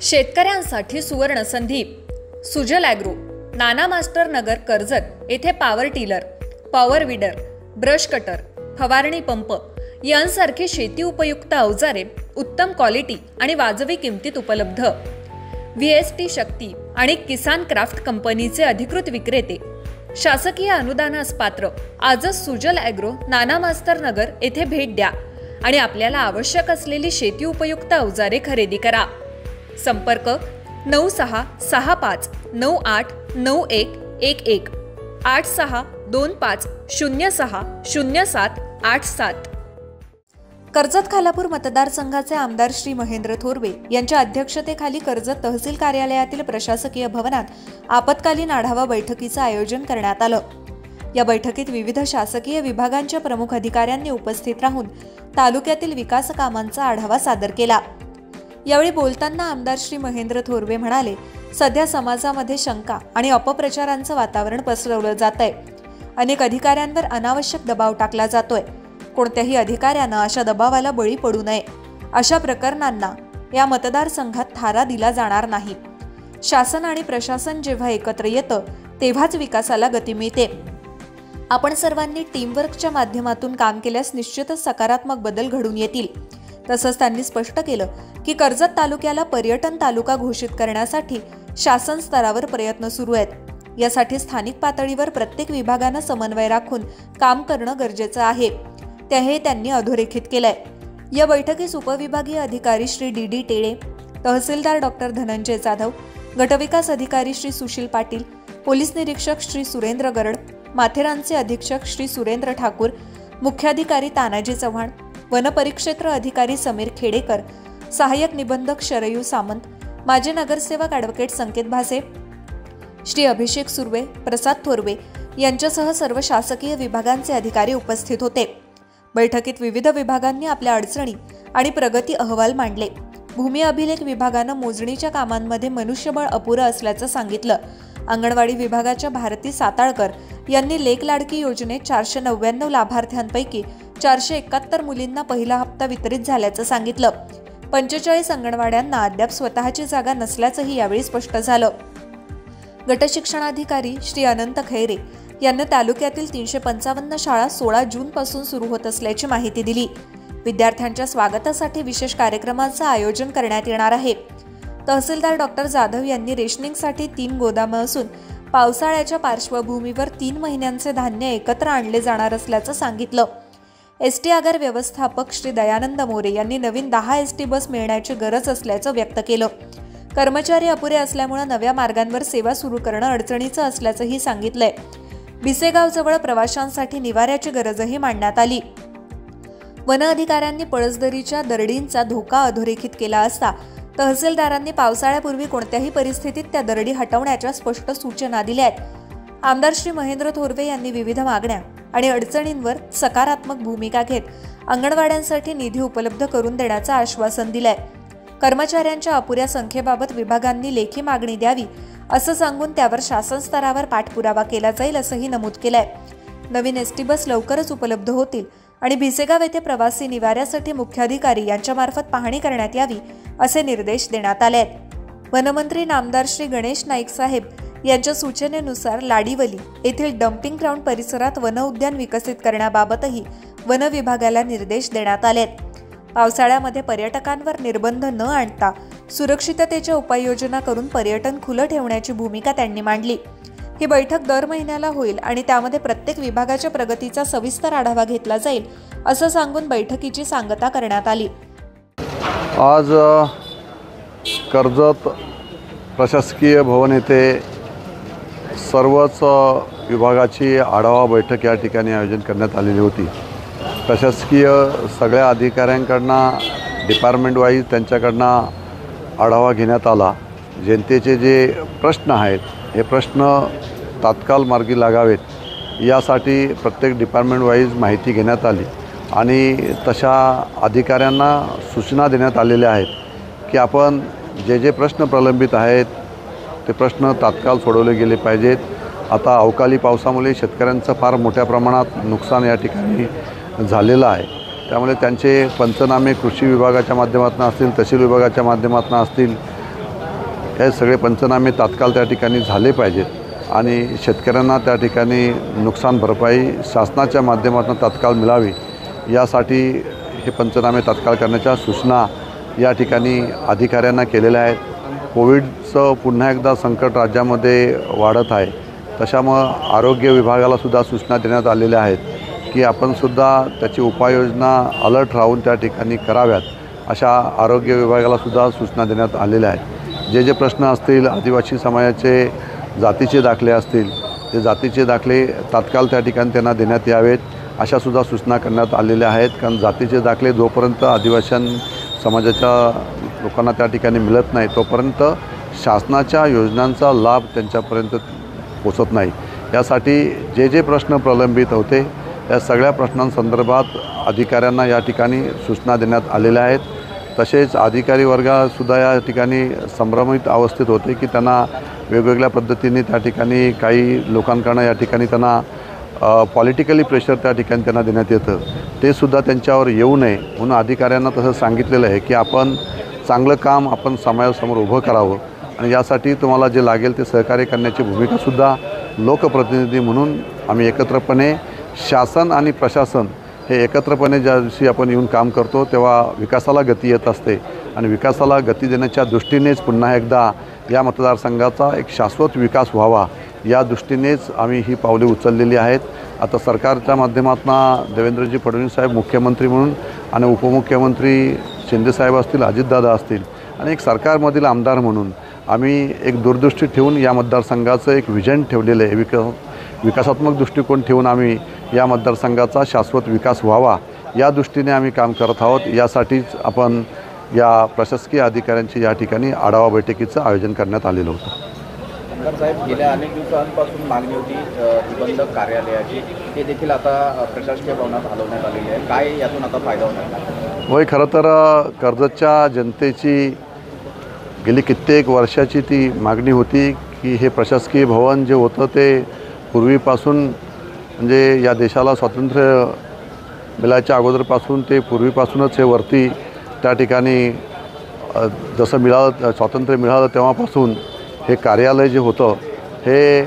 शेतकऱ्यांसाठी सुवर्ण संधी. सुजल ॲग्रो, नाना मास्टर नगर, कर्जत येथे power tiller, power weeder, brush cutter, फवारणी पंप यांसारखी शेती उपयुक्त अवजारे उत्तम क्वालिटी आणि वाजवी किमतीत उपलब्ध. VST शक्ती आणि किसान क्राफ्ट कंपनीचे अधिकृत विक्रेते. शासकीय अनुदानास पात्र. आजच सुजल ॲग्रो, नाना मास्टर नगर येथे भेट द्या आणि आपल्याला आवश्यक असलेली शेती उपयुक्त अवजारे खरेदी करा. संपर्क 9665989111 8625060787. कर्जत खालापूर मतदारसंघाचे आमदार श्री महेंद्र थोरवे यांच्या अध्यक्षतेखाली कर्जत तहसील कार्यालयातील प्रशासकीय भवनात आपत्कालीन आढावा बैठकीचं आयोजन करण्यात आलं. या बैठकीत विविध शासकीय विभागांच्या प्रमुख अधिकाऱ्यांनी उपस्थित राहून तालुक्यातील विकास कामांचा आढावा सादर केला. यावेळी बोलताना आमदार श्री महेंद्र थोरवे म्हणाले, सध्या समाजामध्ये शंका आणि अपप्रचारांचं वातावरण पसरवलं जात आहे. अनेक अधिकाऱ्यांवर अनावश्यक दबाव टाकला जातोय. कोणत्याही अधिकाऱ्यानं अशा दबावाला बळी पडू नये. अशा प्रकरणांना या मतदारसंघात थारा दिला जाणार नाही. शासन आणि प्रशासन जेव्हा एकत्र येतं तेव्हाच विकासाला गती मिळते. आपण सर्वांनी टीमवर्कच्या माध्यमातून काम केल्यास निश्चितच सकारात्मक बदल घडून येतील. तसंच त्यांनी स्पष्ट केलं की कर्जत तालुक्याला पर्यटन तालुका घोषित करण्यासाठी शासन स्तरावर प्रयत्न सुरू आहेत. यासाठी स्थानिक पातळीवर प्रत्येक विभागानं समन्वय राखून काम करणं गरजेचं आहे. हे त्यांनी अधोरेखित केलंय. या बैठकीस उपविभागीय अधिकारी श्री DD टेळे, तहसीलदार डॉक्टर धनंजय जाधव, गटविकास अधिकारी श्री सुशील पाटील, पोलीस निरीक्षक श्री सुरेंद्र गरड, माथेरानचे अधीक्षक श्री सुरेंद्र ठाकूर, मुख्याधिकारी तानाजी चव्हाण, वनपरिक्षेत्र अधिकारी समीर खेडेकर, सहाय्यक निबंधक शरयू सामंत, माजी नगरसेवक ॲडव्होकेट संकेत भासे, श्री अभिषेक सुर्वे, प्रसाद थोरवे यांच्यासह सर्व शासकीय विभागांचे अधिकारी उपस्थित होते. बैठकीत विविध विभागांनी आपल्या अडचणी आणि प्रगती अहवाल मांडले. भूमी अभिलेख विभागानं मोजणीच्या कामांमध्ये मनुष्यबळ अपुरं असल्याचं सांगितलं. अंगणवाडी विभागाच्या भारती साताळकर यांनी लेक लाडकी योजनेत 499 लाभार्थ्यांपैकी 471 मुलींना पहिला हप्ता वितरित झाल्याचं सांगितलं. 45 अंगणवाड्यांना अद्याप स्वतःची जागा नसल्याचंही यावेळी स्पष्ट झालं. गटशिक्षणाधिकारी श्री अनंत खैरे यांनी तालुक्यातील 355 शाळा 16 जून पासून सुरू होत असल्याची माहिती दिली. विद्यार्थ्यांच्या स्वागतासाठी विशेष कार्यक्रमाचं आयोजन करण्यात येणार आहे. तहसीलदार डॉक्टर जाधव यांनी रेशनिंगसाठी 3 गोदामं असून पावसाळ्याच्या पार्श्वभूमीवर 3 महिन्यांचे धान्य एकत्र आणले जाणार असल्याचं सांगितलं. ST आगार व्यवस्थापक श्री दयानंद मोरे यांनी नवीन 10 ST बस मिळण्याची गरज असल्याचं व्यक्त केलं. कर्मचारी अपुरे असल्यामुळे नव्या मार्गांवर सेवा सुरू करणं अडचणीचं असल्याचंही सांगितलंय. बिसेगावजवळ प्रवाशांसाठी निवाऱ्याची गरजही मांडण्यात आली. वन अधिकाऱ्यांनी पळसदरीच्या दरडींचा धोका अधोरेखित केला असता तहसीलदारांनी पावसाळ्यापूर्वी कोणत्याही परिस्थितीत त्या दरडी हटवण्याच्या स्पष्ट सूचना दिल्या आहेत. आमदार श्री महेंद्र थोरवे यांनी विविध मागण्या आणि अडचणींवर सकारात्मक भूमिका घेत अंगणवाड्यांसाठी निधी उपलब्ध करून देण्याचं आश्वासन दिलंय. कर्मचाऱ्यांच्या अपुऱ्या संख्येबाबत विभागांनी लेखी मागणी द्यावी असं सांगून त्यावर शासन स्तरावर पाठपुरावा केला जाईल असंही नमूद केलंय. नवीन ST बस लवकरच उपलब्ध होतील आणि भिसेगाव येथे प्रवासी निवाऱ्यासाठी मुख्याधिकारी यांच्यामार्फत पाहणी करण्यात यावी असे निर्देश देण्यात आले आहेत. वनमंत्री नामदार श्री गणेश नाईक साहेब यांच्या सूचनेनुसार लाडीवली येथील डम्पिंग ग्राउंड परिसरात वन उद्यान विकसित करण्याबाबतही वन विभागाला निर्देश देण्यात आले आहेत. पावसाळ्यामध्ये पर्यटकांवर निर्बंध न आणता सुरक्षिततेच्या उपाययोजना करून पर्यटन खुलं ठेवण्याची भूमिका त्यांनी मांडली. ही बैठक दर महिन्याला होईल आणि त्यामध्ये प्रत्येक विभागाच्या प्रगतीचा सविस्तर आढावा घेतला जाईल असं सांगून बैठकीची सांगता करण्यात आली. आज कर्जत प्रशासकीय भवन येथे सर्वच विभागाची आढावा बैठक या ठिकाणी आयोजन करण्यात आलेली होती. प्रशासकीय सगळ्या अधिकाऱ्यांकडनं डिपार्टमेंट वाईज त्यांच्याकडनं आढावा घेण्यात आला. जनतेचे जे प्रश्न आहेत हे प्रश्न तात्काळ मार्गी लागावेत यासाठी प्रत्येक डिपार्टमेंट वाईज माहिती घेण्यात आली आणि तशा अधिकाऱ्यांना सूचना देण्यात आलेल्या आहेत की आपण जे प्रश्न प्रलंबित आहेत ते प्रश्न तात्काळ सोडवले गेले पाहिजेत. आता अवकाळी पावसामुळे शेतकऱ्यांचं फार मोठ्या प्रमाणात नुकसान या ठिकाणी झालेलं आहे. त्यामुळे त्यांचे पंचनामे कृषी विभागाच्या माध्यमातून असतील, तहसील विभागाच्या माध्यमातून असतील, हे सगळे पंचनामे तात्काळ त्या ठिकाणी झाले पाहिजेत आणि शेतकऱ्यांना त्या ठिकाणी नुकसान भरपाई शासनाच्या माध्यमातून तात्काळ मिळावी यासाठी हे पंचनामे तात्काळ करण्याच्या सूचना या ठिकाणी अधिकाऱ्यांना केलेल्या आहेत. कोविडचं पुन्हा एकदा संकट राज्यामध्ये वाढत आहे, तशामुळं आरोग्य विभागालासुद्धा सूचना देण्यात आलेल्या आहेत की आपणसुद्धा त्याची उपाययोजना अलर्ट राहून त्या ठिकाणी कराव्यात, अशा आरोग्य विभागालासुद्धा सूचना देण्यात आलेल्या आहेत. जे प्रश्न असतील, आदिवासी समाजाचे जातीचे दाखले असतील, ते जातीचे दाखले तात्काळ त्या ठिकाणी त्यांना देण्यात यावेत, अशासुद्धा सूचना करण्यात आलेल्या आहेत. कारण जातीचे दाखले जोपर्यंत आदिवासी समाजाच्या लोकांना त्या ठिकाणी मिळत नाही तोपर्यंत शासनाच्या योजनांचा लाभ त्यांच्यापर्यंत पोचत नाही. यासाठी जे प्रश्न प्रलंबित होते या सगळ्या प्रश्नांसंदर्भात अधिकाऱ्यांना या ठिकाणी सूचना देण्यात आलेल्या आहेत. तसेच अधिकारी वर्गासुद्धा या ठिकाणी संभ्रमित अवस्थेत होते की त्यांना वेगवेगळ्या पद्धतीने त्या ठिकाणी काही लोकांकडनं या ठिकाणी त्यांना पॉलिटिकली प्रेशर त्या ठिकाणी त्यांना देण्यात येतं, ते सुद्धा त्यांच्यावर येऊ नये म्हणून अधिकाऱ्यांना तसं सांगितलेलं आहे की आपण चांगलं काम आपण समाजासमोर उभं करावं आणि यासाठी तुम्हाला जे लागेल ते सहकार्य करण्याची भूमिकासुद्धा लोकप्रतिनिधी म्हणून आम्ही एकत्रपणे शासन आणि प्रशासन हे एकत्रपणे ज्या दिवशी आपण येऊन काम करतो तेव्हा विकासाला गती येत असते आणि विकासाला गती देण्याच्या दृष्टीनेच पुन्हा एकदा या मतदारसंघाचा एक शाश्वत विकास व्हावा या दृष्टीनेच आम्ही ही पावले उचललेली आहेत. आता सरकारच्या माध्यमातून देवेंद्रजी फडणवीस साहेब मुख्यमंत्री म्हणून आणि उपमुख्यमंत्री शिंदेसाहेब असतील, अजितदादा असतील आणि एक सरकारमधील आमदार म्हणून आम्ही एक दूरदृष्टी ठेवून या मतदारसंघाचं एक विजन ठेवलेलं आहे. विकासात्मक दृष्टिकोन ठेवून आम्ही या मतदारसंघाचा शाश्वत विकास व्हावा या दृष्टीने आम्ही काम करत आहोत. यासाठीच आपण या प्रशासकीय अधिकाऱ्यांची या ठिकाणी आढावा बैठकीचं आयोजन करण्यात आलेलं होतं. साहेब, गेल्या अनेक दिवसांपासून मागणी होती निबंधक कार्यालयाची, ते देखील आता प्रशासकीय भवनात हलवण्यात आलेली आहे. काय यातून आता फायदा होणार? होय, खरं तर कर्जतच्या जनतेची गेली कित्येक वर्षाची ती मागणी होती की हे प्रशासकीय भवन जे होतं ते पूर्वीपासून म्हणजे या देशाला स्वातंत्र्य मिळायच्या अगोदरपासून ते पूर्वीपासूनच हे वरती त्या ठिकाणी जसं स्वातंत्र्य मिळालं तेव्हापासून हे कार्यालय जे होतं हे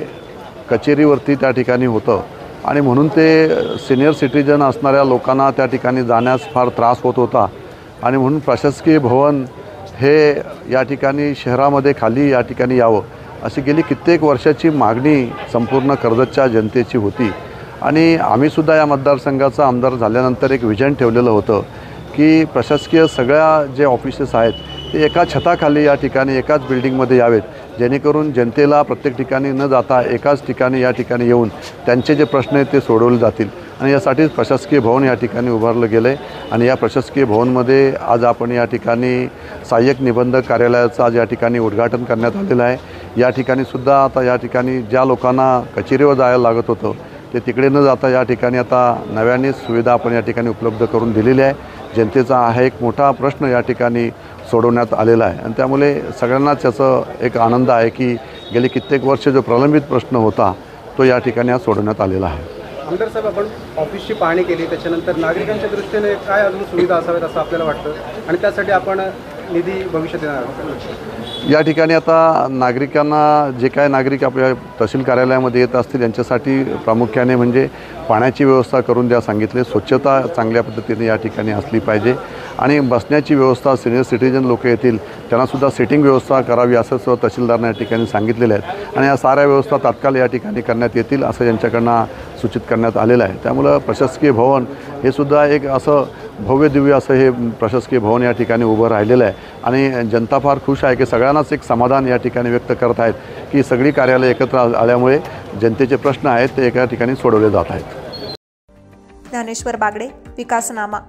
कचेरीवरती त्या ठिकाणी होतं आणि म्हणून ते सिनियर सिटीजन असणाऱ्या लोकांना त्या ठिकाणी जाण्यास फार त्रास होत होता आणि म्हणून प्रशासकीय भवन हे या ठिकाणी शहरामध्ये खाली या ठिकाणी यावं अशी गेली कित्येक वर्षाची मागणी संपूर्ण कर्जतच्या जनतेची होती. आणि आम्हीसुद्धा या मतदारसंघाचा आमदार झाल्यानंतर एक विजन ठेवलेलं होतं की प्रशासकीय सगळ्या जे ऑफिसेस आहेत ते एका छताखाली या ठिकाणी एकाच बिल्डिंगमध्ये यावेत, जेणेकरून जनतेला प्रत्येक ठिकाणी न जाता एकाच ठिकाणी या ठिकाणी येऊन त्यांचे जे प्रश्न आहेत ते सोडवले जातील. आणि यासाठीच प्रशासकीय भवन या ठिकाणी उभारलं गेलं आहे. आणि या प्रशासकीय भवनमध्ये आज आपण या ठिकाणी सहाय्यक निबंधक कार्यालयाचं आज या ठिकाणी उद्घाटन करण्यात आलेलं आहे. या ठिकाणीसुद्धा आता या ठिकाणी ज्या लोकांना कचेरीवर जायला लागत होतं ते तिकडे न जाता या ठिकाणी आता नव्याने सुविधा आपण या ठिकाणी उपलब्ध करून दिलेली आहे. जनतेचा हा एक मोठा प्रश्न या ठिकाणी सोडवण्यात आलेला आहे आणि त्यामुळे सगळ्यांनाच याचं एक आनंद आहे की गेली कित्येक वर्ष जो प्रलंबित प्रश्न होता तो या ठिकाणी आज सोडवण्यात आलेला आहे. आमदार साहेब, आपण ऑफिसची पाहणी केली, त्याच्यानंतर नागरिकांच्या दृष्टीने काय अजून सुविधा असाव्यात असं आपल्याला वाटतं आणि त्यासाठी आपण निधी भविष्यात देणार? या ठिकाणी आता नागरिकांना जे काय नागरिक आपल्या तहसील कार्यालयामध्ये येत असतील यांच्यासाठी प्रामुख्याने म्हणजे पाण्याची व्यवस्था करून द्या सांगितले. स्वच्छता चांगल्या पद्धतीने या ठिकाणी असली पाहिजे आणि बसण्याची व्यवस्था सिनियर सिटीजन लोक येतील त्यांनासुद्धा सिटिंग व्यवस्था करावी असं तहसीलदारांना या ठिकाणी सांगितलेलं आहे आणि या साऱ्या व्यवस्था तात्काळ या ठिकाणी करण्यात येतील असं यांच्याकडनं सूचित करण्यात आलेलं आहे. त्यामुळं प्रशासकीय भवन हे सुद्धा एक असं भव्य दिव्य असं हे प्रशासकीय भवन या ठिकाणी उभं राहिलेलं आहे आणि जनता फार खुश आहे की सगळ्यांनाच एक समाधान या ठिकाणी व्यक्त करत आहेत की सगळी कार्यालय एकत्र आल्यामुळे जनतेचे प्रश्न आहेत ते एका ठिकाणी सोडवले जात आहेत. ज्ञानेश्वर बागडे, विकासनामा.